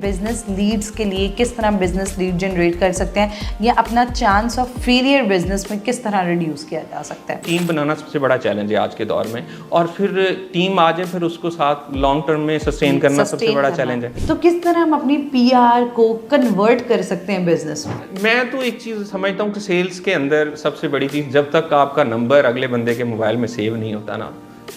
Business Leeds के लिए किस तरह बिजनेस लीड जनरेट कर सकते हैं या अपना चांस ऑफ फेलियर बिजनेस में किस तरह रिड्यूस किया जा सकता है। टीम बनाना सबसे बड़ा चैलेंज है आज के दौर में, और फिर टीम आ जाए फिर उसको साथ लॉन्ग टर्म में सस्टेन करना सबसे बड़ा चैलेंज है। तो किस तरह हम अपनी पीआर को कन्वर्ट कर सकते हैं बिजनेस में? मैं तो एक चीज़ समझता हूँ कि सेल्स के अंदर सबसे बड़ी चीज़, जब तक आपका नंबर अगले बंदे के मोबाइल में सेव नहीं होता ना,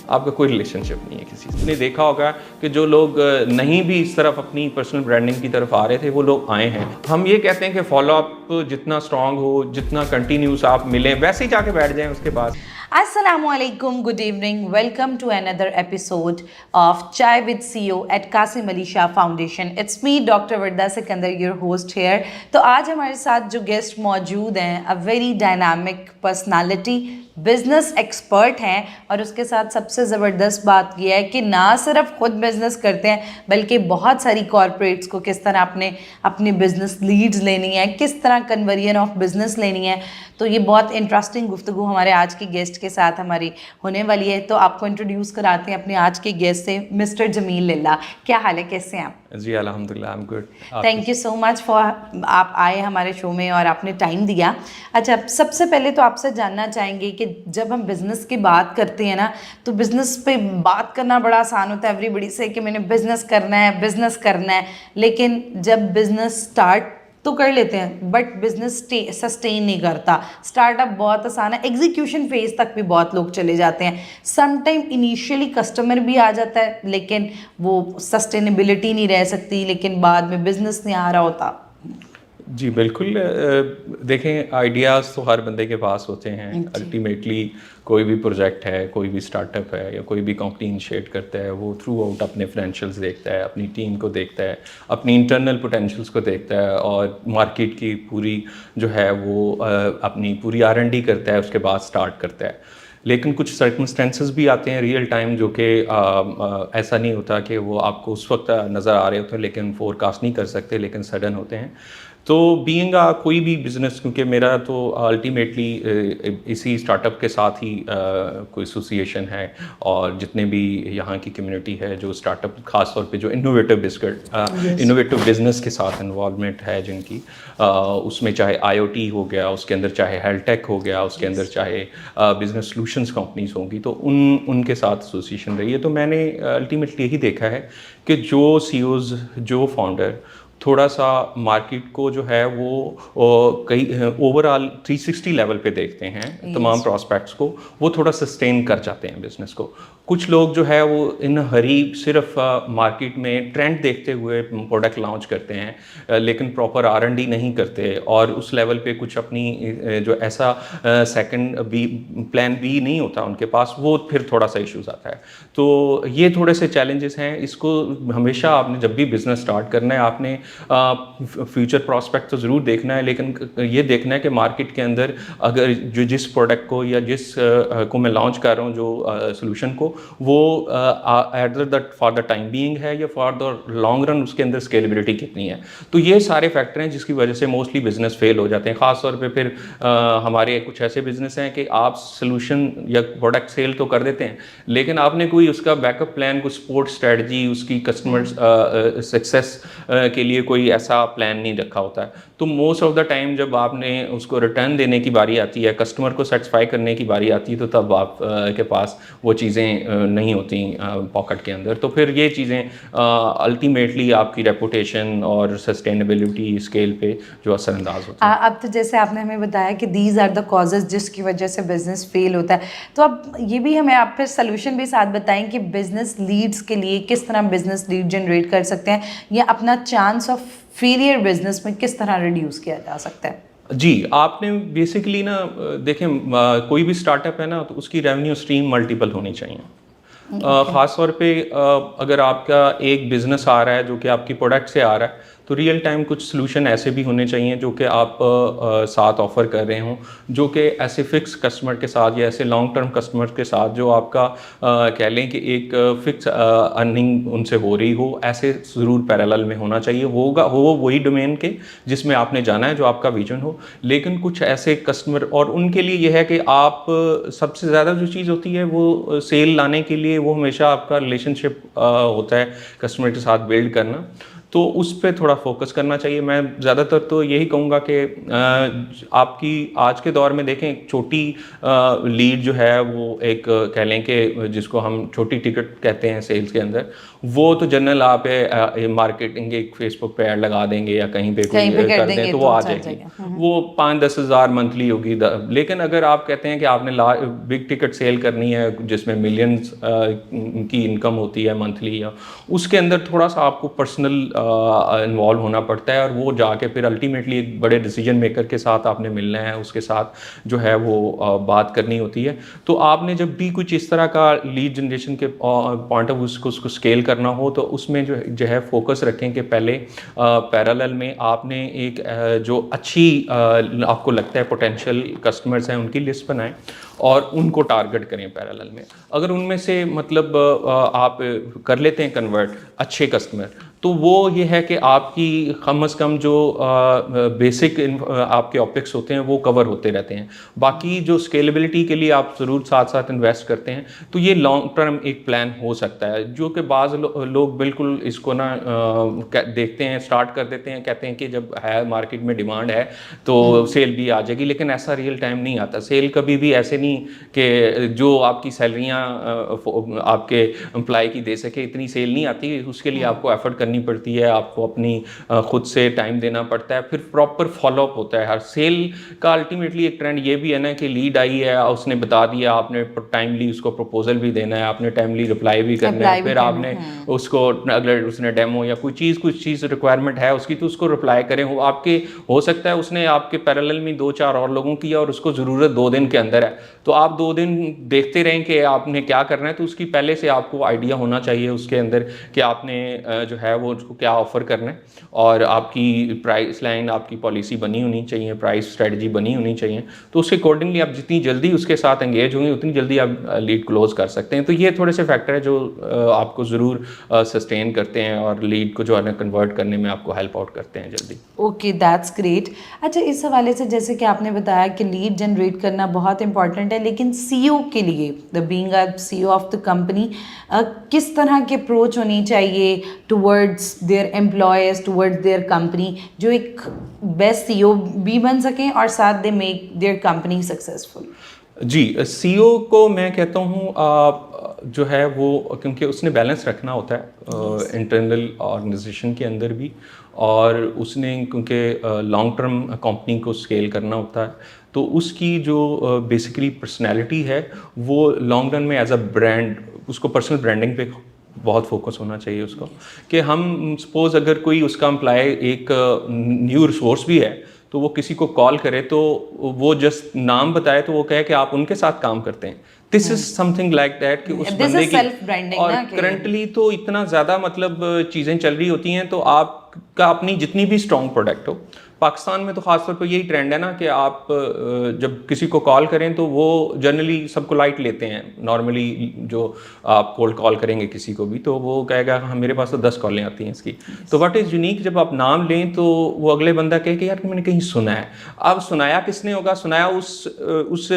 आपका कोई रिलेशनशिप नहीं है किसी से। आपने देखा होगा कि जो लोग नहीं भी इस तरफ अपनी पर्सनल ब्रांडिंग की तरफ आ रहे थे, वो लोग आए हैं। हम ये कहते हैं कि फॉलोअप जितना स्ट्रांग हो, जितना कंटिन्यूस आप मिलें, वैसे ही जाके बैठ जाएं उसके पास। Assalamualaikum, good evening. Welcome to another episode of Chai with CEO at Qasim Ali Shah Foundation. It's me, Dr. Varda Sikandar, your host here. तो आज हमारे साथ जो गेस्ट मौजूद हैं, a very dynamic personality, business expert हैं, और उसके साथ सबसे ज़बरदस्त बात यह है कि ना सिर्फ खुद बिजनेस करते हैं बल्कि बहुत सारी कॉरपोरेट्स को किस तरह अपनी बिजनेस लीड्स लेनी है, किस तरह कन्वर्जन ऑफ बिजनेस लेनी है। तो ये बहुत इंटरेस्टिंग गुफ्तगू हमारे आज के गेस्ट के साथ हमारी होने वाली है। तो आपको इंट्रोड्यूस कराते हैं अपने आज के गेस्ट से, मिस्टर जमील लिल्ला। क्या हाल है, कैसे हैं आप? जी अल्हम्दुलिल्लाह, I am good. Thank you so much for आप आए हमारे शो में और आपने टाइम दिया। अच्छा, सबसे पहले तो आपसे जानना चाहेंगे कि जब हम बिज़नेस की बात करते हैं ना, तो बिज़नेस पे बात करना बड़ा आसान होता है एवरीबडी से कि मैंने बिज़नेस करना है, लेकिन जब बिज़नेस स्टार्ट तो कर लेते हैं बट बिजनेस सस्टेन नहीं करता। स्टार्टअप बहुत आसान है, एग्जीक्यूशन फेज तक भी बहुत लोग चले जाते हैं। सम टाइम इनिशियली कस्टमर भी आ जाता है लेकिन वो सस्टेनेबिलिटी नहीं रह सकती, लेकिन बाद में बिजनेस नहीं आ रहा होता। जी बिल्कुल। देखें, आइडियाज़ तो हर बंदे के पास होते हैं। अल्टीमेटली कोई भी प्रोजेक्ट है, कोई भी स्टार्टअप है या कोई भी कंपनी इनिशिएट करता है, वो थ्रू आउट अपने फाइनेंशियल्स देखता है, अपनी टीम को देखता है, अपनी इंटरनल पोटेंशियल्स को देखता है और मार्केट की पूरी जो है वो अपनी पूरी R&D करता है, उसके बाद स्टार्ट करता है। लेकिन कुछ सर्कमस्टेंसेस भी आते हैं रियल टाइम जो कि ऐसा नहीं होता कि वो आपको उस वक्त नज़र आ रहे होते हैं लेकिन फोरकास्ट नहीं कर सकते, लेकिन सडन होते हैं। तो बीइंग कोई भी बिज़नेस, क्योंकि मेरा तो अल्टीमेटली इसी स्टार्टअप के साथ ही कोई एसोसिएशन है, और जितने भी यहाँ की कम्युनिटी है जो स्टार्टअप खास तौर पे जो इनोवेटिव बिज़नेस के साथ इन्वॉल्वमेंट है जिनकी, उसमें चाहे IoT हो गया, उसके अंदर चाहे हेल्थ टेक हो गया, उसके अंदर चाहे बिज़नेस सॉल्यूशंस कंपनीज होंगी, तो उनके साथ एसोसिएशन रही है। तो मैंने अल्टीमेटली यही देखा है कि जो CEOs, जो फाउंडर थोड़ा सा मार्केट को जो है वो कई ओवरऑल 360 लेवल पे देखते हैं तमाम प्रॉस्पेक्ट्स को, वो थोड़ा सस्टेन कर जाते हैं बिज़नेस को। कुछ लोग जो है वो इन हरी सिर्फ मार्केट में ट्रेंड देखते हुए प्रोडक्ट लॉन्च करते हैं लेकिन प्रॉपर R&D नहीं करते, और उस लेवल पे कुछ अपनी जो ऐसा सेकंड प्लान बी नहीं होता उनके पास, वो फिर थोड़ा सा इश्यूज आता है। तो ये थोड़े से चैलेंजेस हैं। इसको हमेशा आपने जब भी बिज़नेस स्टार्ट करना है, आपने फ्यूचर प्रॉस्पेक्ट तो ज़रूर देखना है, लेकिन ये देखना है कि मार्केट के अंदर अगर जिस प्रोडक्ट को या जिस को मैं लॉन्च कर रहा हूँ, जो सोल्यूशन को, वो adder for the time being है या फॉर द लॉन्ग रन उसके अंदर स्केलेबिलिटी कितनी है। तो ये सारे फैक्टर हैं जिसकी वजह से मोस्टली बिजनेस फेल हो जाते हैं। ख़ास तौर पे फिर हमारे कुछ ऐसे बिजनेस हैं कि आप सोल्यूशन या प्रोडक्ट सेल तो कर देते हैं, लेकिन आपने कोई उसका बैकअप प्लान, कोई सपोर्ट स्ट्रेटजी, उसकी कस्टमर सक्सेस के लिए कोई ऐसा प्लान नहीं रखा होता है। तो मोस्ट ऑफ द टाइम जब आपने उसको रिटर्न देने की बारी आती है, कस्टमर को सेटिस्फाई करने की बारी आती है, तो तब आप के पास वो चीज़ें नहीं होती पॉकेट के अंदर। तो फिर ये चीज़ें अल्टीमेटली आपकी रेपुटेशन और सस्टेनेबिलिटी स्केल पे जो असरअंदाज होता है। अब तो जैसे आपने हमें बताया कि दीज आर द कॉजेज जिसकी वजह से बिजनेस फेल होता है, तो अब ये भी हमें आप फिर सोल्यूशन भी साथ बताएं कि बिजनेस लीड्स के लिए किस तरह बिजनेस लीड जनरेट कर सकते हैं या अपना चांस ऑफ फेलियर बिजनेस में किस तरह रिड्यूस किया जा सकता है। जी, आपने बेसिकली ना देखें, कोई भी स्टार्टअप है ना, तो उसकी रेवेन्यू स्ट्रीम मल्टीपल होनी चाहिए। ख़ास तौर पे अगर आपका एक बिज़नेस आ रहा है जो कि आपकी प्रोडक्ट से आ रहा है, तो रियल टाइम कुछ सोल्यूशन ऐसे भी होने चाहिए जो कि आप साथ ऑफ़र कर रहे हों, जो कि ऐसे फिक्स कस्टमर के साथ या ऐसे लॉन्ग टर्म कस्टमर के साथ जो आपका कह लें कि एक फिक्स अर्निंग उनसे हो रही हो, ऐसे ज़रूर पैरेलल में होना चाहिए। हो वही डोमेन के जिसमें आपने जाना है, जो आपका विजन हो। लेकिन कुछ ऐसे कस्टमर, और उनके लिए यह है कि आप सबसे ज़्यादा जो चीज़ होती है वो सेल लाने के लिए वो हमेशा आपका रिलेशनशिप होता है कस्टमर के साथ बिल्ड करना। तो उस पे थोड़ा फोकस करना चाहिए। मैं ज़्यादातर तो यही कहूँगा कि आपकी आज के दौर में देखें, एक छोटी लीड जो है वो एक कह लें कि जिसको हम छोटी टिकट कहते हैं सेल्स के अंदर, वो तो जनरल आप मार्केटिंग एक फेसबुक पे ऐड लगा देंगे या कहीं पे कहीं पे कर कर देंगे दें तो वो तो आ चल जाएगी। जाएगा। वो 5-10 हज़ार मंथली होगी। लेकिन अगर आप कहते हैं कि आपने बिग टिकट सेल करनी है जिसमें मिलियंस की इनकम होती है मंथली, या उसके अंदर थोड़ा सा आपको पर्सनल इन्वॉल्व होना पड़ता है, और वो जाके फिर अल्टीमेटली एक बड़े डिसीजन मेकर के साथ आपने मिलना है, उसके साथ जो है वो बात करनी होती है। तो आपने जब भी कुछ इस तरह का लीड जनरेशन के पॉइंट ऑफ व्यू उसको स्केल करना हो, तो उसमें जो है फोकस रखें कि पहले पैरेलल में आपने एक जो अच्छी आपको लगता है पोटेंशियल कस्टमर्स हैं उनकी लिस्ट बनाएं और उनको टारगेट करें पैरेलल में। अगर उनमें से मतलब आप कर लेते हैं कन्वर्ट अच्छे कस्टमर, तो वो ये है कि आपकी कम से कम जो बेसिक आपके ऑपेक्स होते हैं वो कवर होते रहते हैं। बाकी जो स्केलेबिलिटी के लिए आप ज़रूर साथ साथ इन्वेस्ट करते हैं, तो ये लॉन्ग टर्म एक प्लान हो सकता है, जो कि बाज़ लोग बिल्कुल इसको ना देखते हैं, स्टार्ट कर देते हैं, कहते हैं कि जब है मार्केट में डिमांड है तो सेल भी आ जाएगी। लेकिन ऐसा रियल टाइम नहीं आता। सेल कभी भी ऐसे नहीं कि जो आपकी सैलरियाँ आपके एम्प्लॉय की दे सके, इतनी सेल नहीं आती। उसके लिए आपको एफर्ट करनी पड़ती है, आपको अपनी खुद से टाइम देना पड़ता है, फिर प्रॉपर फॉलोअप होता है हर सेल का। अल्टीमेटली एक ट्रेंड ये भी है ना कि लीड आई है, उसने बता दिया, आपने टाइमली उसको प्रपोजल भी देना है, आपने टाइमली रिप्लाई भी करना है, फिर आपने उसको अगर उसने डेमो या कुछ चीज़ रिक्वायरमेंट है उसकी, तो उसको रिप्लाई करें। हो सकता है उसने आपके पैरेलल में 2-4 और लोगों की और उसको ज़रूरत 2 दिन के अंदर है, तो आप 2 दिन देखते रहें कि आपने क्या करना है। तो उसकी पहले से आपको आइडिया होना चाहिए उसके अंदर कि आपने जो है वो उसको क्या ऑफ़र करना है, और आपकी प्राइस लाइन, आपकी पॉलिसी बनी होनी चाहिए, प्राइस स्ट्रेटजी बनी होनी चाहिए। तो उसके अकॉर्डिंगली आप जितनी जल्दी उसके साथ एंगेज होंगे उतनी जल्दी आप लीड क्लोज कर सकते हैं। तो ये थोड़े से फैक्टर है जो आपको ज़रूर सस्टेन करते हैं और लीड को जो है ना कन्वर्ट करने में आपको हेल्प आउट करते हैं जल्दी। Okay, that's great. अच्छा, इस हवाले से जैसे कि आपने बताया कि लीड जनरेट करना बहुत इंपॉर्टेंट है, लेकिन सीईओ के लिए, the being a CEO of the company, किस तरह की अप्रोच होनी चाहिए towards their employees, towards their company, जो एक बेस्ट सीईओ भी बन सकें और साथ they make their company successful? जी, सीईओ को मैं कहता हूँ जो है वो, क्योंकि उसने बैलेंस रखना होता है इंटरनल ऑर्गेनाइजेशन के अंदर भी, और उसने क्योंकि लॉन्ग टर्म कंपनी को स्केल करना होता है, तो उसकी जो बेसिकली पर्सनैलिटी है वो लॉन्ग रन में एज अ ब्रांड, उसको पर्सनल ब्रांडिंग पे बहुत फोकस होना चाहिए उसको। कि हम सपोज अगर कोई उसका एम्प्लॉय एक न्यू रिसोर्स भी है, तो वो किसी को कॉल करे तो वो जस्ट नाम बताए तो वो कहे कि आप उनके साथ काम करते हैं। This is something like that कि उस बंदे की। और करंटली तो इतना ज़्यादा मतलब चीज़ें चल रही होती हैं, तो आपका अपनी जितनी भी स्ट्रॉन्ग प्रोडक्ट हो, पाकिस्तान में तो ख़ासतौर पर यही ट्रेंड है ना कि आप जब किसी को कॉल करें तो वो जनरली सबको लाइट लेते हैं। नॉर्मली जो आप कोल्ड कॉल करेंगे किसी को भी, तो वो कहेगा हाँ मेरे पास तो 10 कॉलें आती हैं इसकी। तो व्हाट इज़ यूनिक, जब आप नाम लें तो वो अगले बंदा कहे कि यार मैंने कहीं सुना है। अब सुनाया किसने होगा? सुनाया उस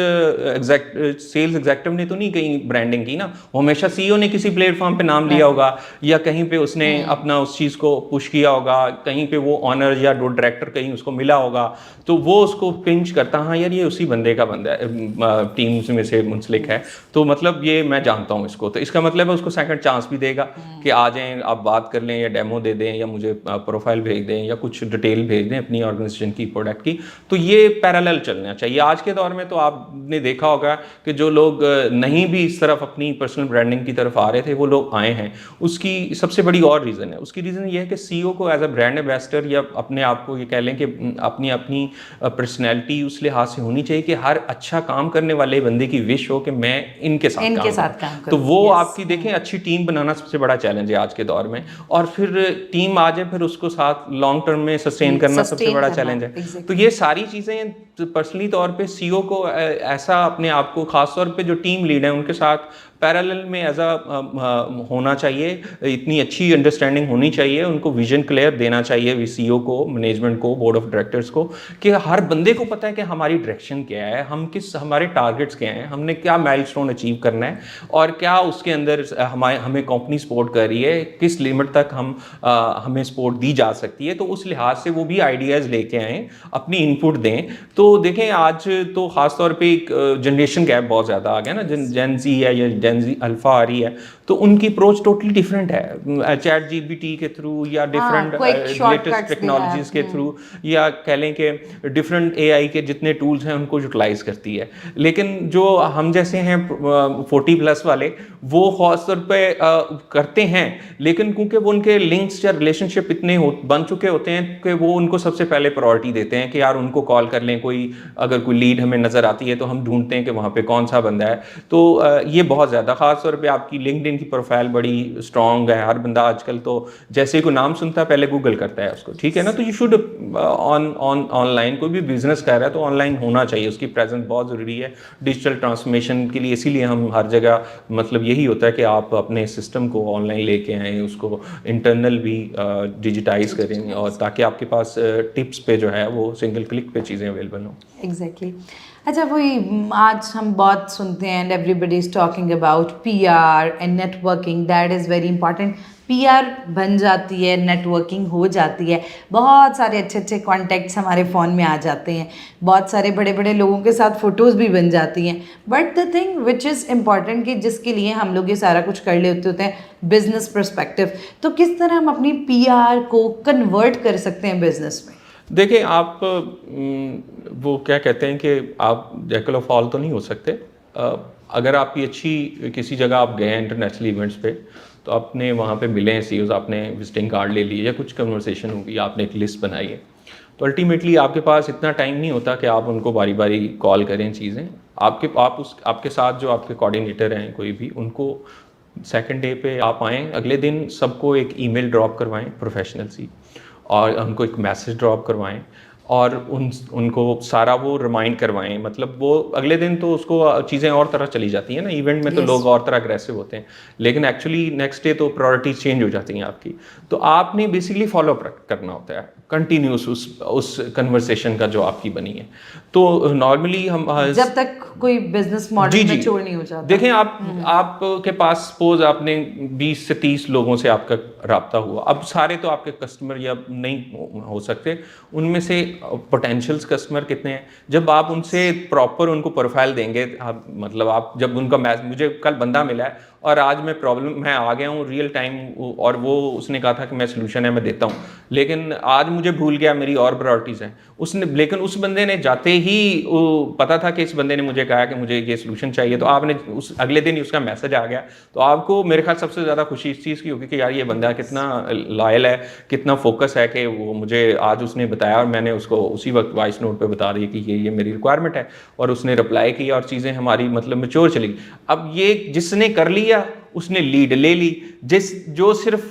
सेल्स एग्जेक्टिव ने तो नहीं कहीं ब्रांडिंग की ना, वो हमेशा सीईओ ने किसी प्लेटफॉर्म पे नाम लिया होगा, या कहीं पे उसने अपना उस चीज़ को पुश किया होगा, कहीं पे वो ऑनर या डायरेक्टर कहीं उसको मिला होगा, तो वो उसको पिंच करता, हाँ यार ये उसी बंदे का बंदा है, टीम में से मुंसलिक है, तो मतलब ये मैं जानता हूँ इसको। तो इसका मतलब है उसको सेकंड चांस भी देगा कि आ जाएं, आप बात कर लें, या डेमो दे दें, या मुझे प्रोफाइल भेज दें, या कुछ डिटेल भेज दें अपनी ऑर्गेनाइजेशन की, प्रोडक्ट की। तो ये पैरेलल चलना चाहिए। आज के दौर में तो आपने देखा होगा कि जो लोग नहीं भी इस तरफ अपनी पर्सनल ब्रांडिंग की तरफ आ रहे थे, वो लोग आए हैं। उसकी सबसे बड़ी और रीज़न है, उसकी रीज़न ये है कि सीईओ को एज अ ब्रांड एम्बेसडर, या अपने आप को ये कह लें कि अपनी पर्सनैलिटी उस लिहाज से होनी चाहिए कि हर अच्छा काम करने वाले बंदे की विश हो कि मैं इनके साथ काम करूं। तो वो आपकी देखें, अच्छी टीम बनाना सबसे बड़ा चैलेंज है आज के दौर में, और फिर टीम आ जाए फिर उसको साथ लॉन्ग टर्म में सस्टेन करना सबसे बड़ा चैलेंज है। तो ये सारी चीज़ें पर्सनली तौर पे सीईओ को ऐसा अपने आप को, खासतौर पे जो टीम लीड है उनके साथ पैरेलल में एज होना चाहिए, इतनी अच्छी अंडरस्टैंडिंग होनी चाहिए, उनको विजन क्लियर देना चाहिए सीईओ को, मैनेजमेंट को, बोर्ड ऑफ डायरेक्टर्स को, कि हर बंदे को पता है कि हमारी डायरेक्शन क्या है, हमारे टारगेट्स क्या हैं, हमने क्या माइलस्टोन अचीव करना है और क्या उसके अंदर हमें कंपनी सपोर्ट कर रही है, किस लिमिट तक हमें सपोर्ट दी जा सकती है। तो उस लिहाज से वो भी आइडियाज़ लेके आएँ, अपनी इनपुट दें। तो देखें आज तो ख़ास तौर पे एक जनरेशन गैप बहुत ज़्यादा आ गया ना, जेन ज़ी है या जेन ज़ी अल्फ़ा आ रही है, तो उनकी अप्रोच टोटली डिफरेंट है, चैट जीपीटी के थ्रू या डिफरेंट लेटेस्ट टेक्नोलॉजीज़ के थ्रू, या कह लें कि डिफरेंट एआई के जितने टूल्स हैं उनको यूटिलाइज करती है। लेकिन जो हम जैसे हैं 40+ वाले, वो खास तौर पे करते हैं, लेकिन क्योंकि वो उनके लिंक्स या रिलेशनशिप इतने बन चुके होते हैं कि वो उनको सबसे पहले प्रायोरिटी देते हैं कि यार उनको कॉल कर लें, अगर कोई लीड हमें नज़र आती है तो हम ढूंढते हैं कि वहाँ पे कौन सा बंदा है। तो ये बहुत ज़्यादा, ख़ास तौर पे आपकी लिंक्डइन की प्रोफाइल बड़ी स्ट्रॉन्ग है, हर बंदा आजकल तो जैसे ही कोई नाम सुनता है पहले गूगल करता है उसको, ठीक है ना। तो यू शुड ऑनलाइन कोई भी बिजनेस कर रहा है तो ऑनलाइन होना चाहिए, उसकी प्रेजेंस बहुत ज़रूरी है डिजिटल ट्रांसफॉर्मेशन के लिए। इसीलिए हम हर जगह मतलब यही होता है कि आप अपने सिस्टम को ऑनलाइन लेके आएँ, उसको इंटरनल भी डिजिटाइज करें, और ताकि आपके पास टिप्स पे जो है वो सिंगल क्लिक पे चीज़ें अवेलेबल हों। एग्जैक्टली। अच्छा, वही आज हम बहुत सुनते हैं and everybody is talking about PR and networking, that is very important. PR बन जाती है, नेटवर्किंग हो जाती है, बहुत सारे अच्छे अच्छे कॉन्टैक्ट्स हमारे फ़ोन में आ जाते हैं, बहुत सारे बड़े बड़े लोगों के साथ फ़ोटोज़ भी बन जाती हैं। But the thing which is important कि जिसके लिए हम लोग ये सारा कुछ कर लेते होते हैं बिजनेस पर्सपेक्टिव, तो किस तरह हम अपनी पीआर को कन्वर्ट कर सकते हैं बिजनेस में? देखिए आप वो क्या कहते हैं कि आप जैकल ऑफ ऑल तो नहीं हो सकते। अगर आपकी अच्छी किसी जगह आप गए हैं इंटरनेशनल इवेंट्स पे, तो आपने वहाँ पे मिले हैं सीईओज़, आपने विजिटिंग कार्ड ले लिए या कुछ कन्वर्सेशन होगी, आपने एक लिस्ट बनाई है, तो अल्टीमेटली आपके पास इतना टाइम नहीं होता कि आप उनको बारी बारी कॉल करें चीज़ें। आपके साथ जो आपके कोऑर्डिनेटर हैं कोई भी, उनको सेकंड डे पे आप आएँ, अगले दिन सबको एक ईमेल ड्रॉप करवाएं प्रोफेशनल सी, और उनको एक मैसेज ड्रॉप करवाएं, और उनको सारा वो रिमाइंड करवाएं। मतलब वो अगले दिन तो उसको चीज़ें और तरह चली जाती हैं ना, इवेंट में तो लोग और तरह अग्रेसिव होते हैं, लेकिन एक्चुअली नेक्स्ट डे तो प्रायोरिटीज चेंज हो जाती हैं आपकी। तो आपने बेसिकली फॉलो करना होता है कंटिन्यूस उस कन्वर्सेशन का जो आपकी बनी है। तो नॉर्मली हम जब तक कोई बिजनेस मॉडल मैच्योर नहीं हो जाता। देखें आपके पास सपोज आपने 20 से 30 लोगों से आपका रब्ता हुआ, अब सारे तो आपके कस्टमर या नहीं हो सकते, उनमें से पोटेंशियल्स कस्टमर कितने हैं, जब आप उनसे प्रॉपर उनको प्रोफाइल देंगे, मतलब आप जब उनका मुझे कल बंदा मिला है और आज मैं आ गया हूँ रियल टाइम, और वो उसने कहा था कि मैं सोल्यूशन है मैं देता हूँ, लेकिन आज मुझे भूल गया, मेरी और प्रायोरिटीज़ हैं लेकिन उस बंदे ने जाते ही पता था कि इस बंदे ने मुझे कहा कि मुझे ये सोल्यूशन चाहिए, तो आपने उस अगले दिन ही उसका मैसेज आ गया, तो आपको मेरे ख्याल सबसे ज़्यादा खुशी इस चीज़ की होगी कि यार ये बंदा कितना लॉयल है, कितना फोकस है कि वो मुझे आज उसने बताया और मैंने उसको उसी वक्त वॉइस नोट पे बता दी कि ये मेरी रिक्वायरमेंट है, और उसने रिप्लाई किया और चीज़ें हमारी मतलब मैच्योर चली। अब ये जिसने कर लिया उसने लीड ले ली, जो सिर्फ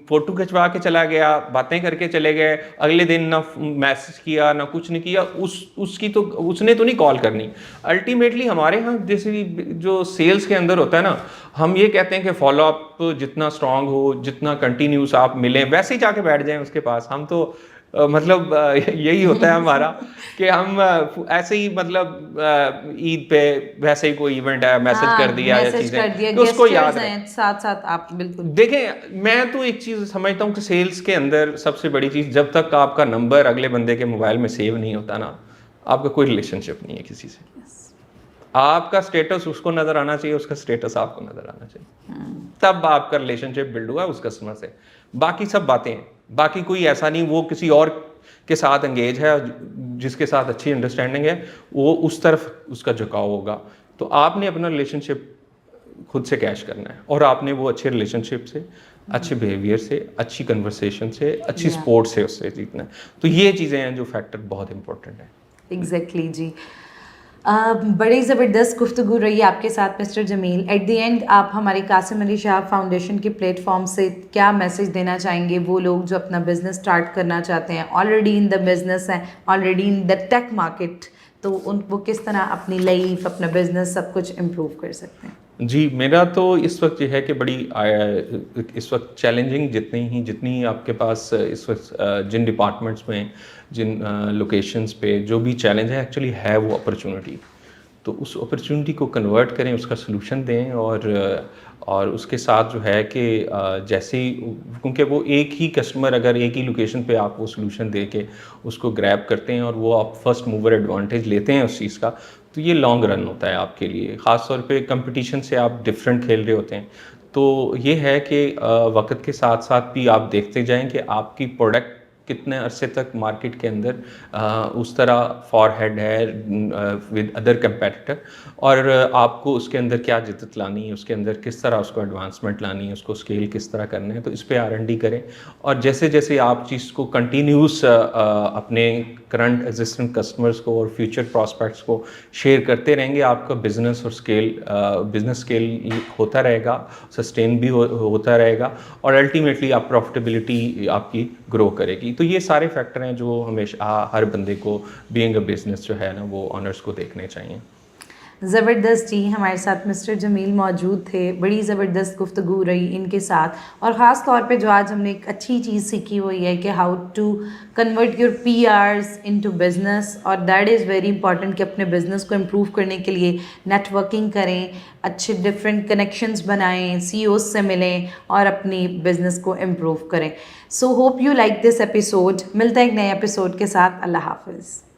फोटो खिंचवा के चला गया, बातें करके चले गए, अगले दिन ना मैसेज किया ना कुछ नहीं किया, उसने तो नहीं कॉल करनी। अल्टीमेटली हमारे यहाँ जैसे जो सेल्स के अंदर होता है ना, हम ये कहते हैं कि फॉलो अप जितना स्ट्रांग हो, जितना कंटिन्यूस आप मिलें, वैसे ही जाके बैठ जाएं उसके पास। हम तो मतलब यही होता है हमारा कि हम ऐसे ही मतलब ईद पे वैसे ही कोई इवेंट है, मैसेज कर दिया या चीजें तो उसको याद है, साथ साथ आप बिल्कुल देखें। मैं तो एक चीज समझता हूँ कि सेल्स के अंदर सबसे बड़ी चीज, जब तक आपका नंबर अगले बंदे के मोबाइल में सेव नहीं होता ना, आपका कोई रिलेशनशिप नहीं है किसी से। आपका स्टेटस उसको नजर आना चाहिए, उसका स्टेटस आपको नजर आना चाहिए, तब आपका रिलेशनशिप बिल्ड हुआ उस कस्टमर से। बाकी सब बातें हैं, बाकी कोई ऐसा नहीं वो किसी और के साथ एंगेज है, जिसके साथ अच्छी अंडरस्टैंडिंग है, वो उस तरफ उसका झुकाव होगा। तो आपने अपना रिलेशनशिप खुद से कैश करना है, और आपने वो अच्छे रिलेशनशिप से, अच्छे बिहेवियर से, अच्छी कन्वर्सेशन से, अच्छी सपोर्ट से उससे जीतना है। तो ये चीज़ें हैं जो फैक्टर बहुत इंपॉर्टेंट है। एग्जैक्टली जी। बड़ी ज़बरदस्त गुफ्तगू रही आपके साथ mister Jameel. At the end आप हमारे कासिम अली शाह फाउंडेशन के प्लेटफॉर्म से क्या मैसेज देना चाहेंगे वो लोग जो अपना बिज़नेस स्टार्ट करना चाहते हैं, ऑलरेडी इन द बिज़नेस हैं, already in the tech market, तो वो किस तरह अपनी लाइफ, अपना बिज़नेस सब कुछ इम्प्रूव कर सकते हैं? जी, मेरा तो इस वक़्त ये है कि बड़ी इस वक़्त चैलेंजिंग जितनी आपके पास इस वक़्त जिन डिपार्टमेंट्स में, जिन लोकेशंस पे जो भी चैलेंज है एक्चुअली है वो अपॉर्च्युनिटी। तो उस अपॉर्च्युनिटी को कन्वर्ट करें, उसका सॉल्यूशन दें और उसके साथ जो है कि जैसे ही क्योंकि वो एक ही कस्टमर अगर एक ही लोकेशन पे आप वो सॉल्यूशन दे के उसको ग्रैब करते हैं और वो आप फर्स्ट मूवर एडवांटेज लेते हैं उस चीज़ का, तो ये लॉन्ग रन होता है आपके लिए। ख़ास तौर पे कंपटीशन से आप डिफरेंट खेल रहे होते हैं। तो ये है कि वक़्त के साथ-साथ भी आप देखते जाएँ कि आपकी प्रोडक्ट कितने अरसे तक मार्केट के अंदर उस तरह फॉरहेड है विद अदर कंपेटिटर और आपको उसके अंदर क्या जिद्दत लानी है, उसके अंदर किस तरह उसको एडवांसमेंट लानी है, उसको स्केल किस तरह करना है, तो इस पे R&D करें। और जैसे-जैसे आप चीज़ को कंटिन्यूस अपने करंट एग्जिस्टिंग कस्टमर्स को और फ्यूचर प्रॉस्पेक्ट्स को शेयर करते रहेंगे, आपका बिज़नेस और बिज़नेस स्केल होता रहेगा, सस्टेन भी होता रहेगा और अल्टीमेटली आप प्रॉफिटेबिलिटी आपकी ग्रो करेगी। तो ये सारे फैक्टर हैं जो हमेशा हर बंदे को बीइंग अ बिज़नेस जो है ना वो ऑनर्स को देखने चाहिए। ज़बरदस्त जी, हमारे साथ मिस्टर जमील मौजूद थे। बड़ी ज़बरदस्त गुफ्तगू रही इनके साथ और ख़ास तौर पे जो आज हमने एक अच्छी चीज़ सीखी वो ये है कि how to convert your PRs into business और दैट इज़ वेरी इंपॉर्टेंट कि अपने बिज़नेस को इम्प्रूव करने के लिए नेटवर्किंग करें, अच्छे डिफरेंट कनेक्शंस बनाएं, CEOs से मिलें और अपनी बिज़नेस को इम्प्रूव करें। So hope you like this episode. मिलते हैं एक नए एपिसोड के साथ। अल्लाह हाफ़िज़।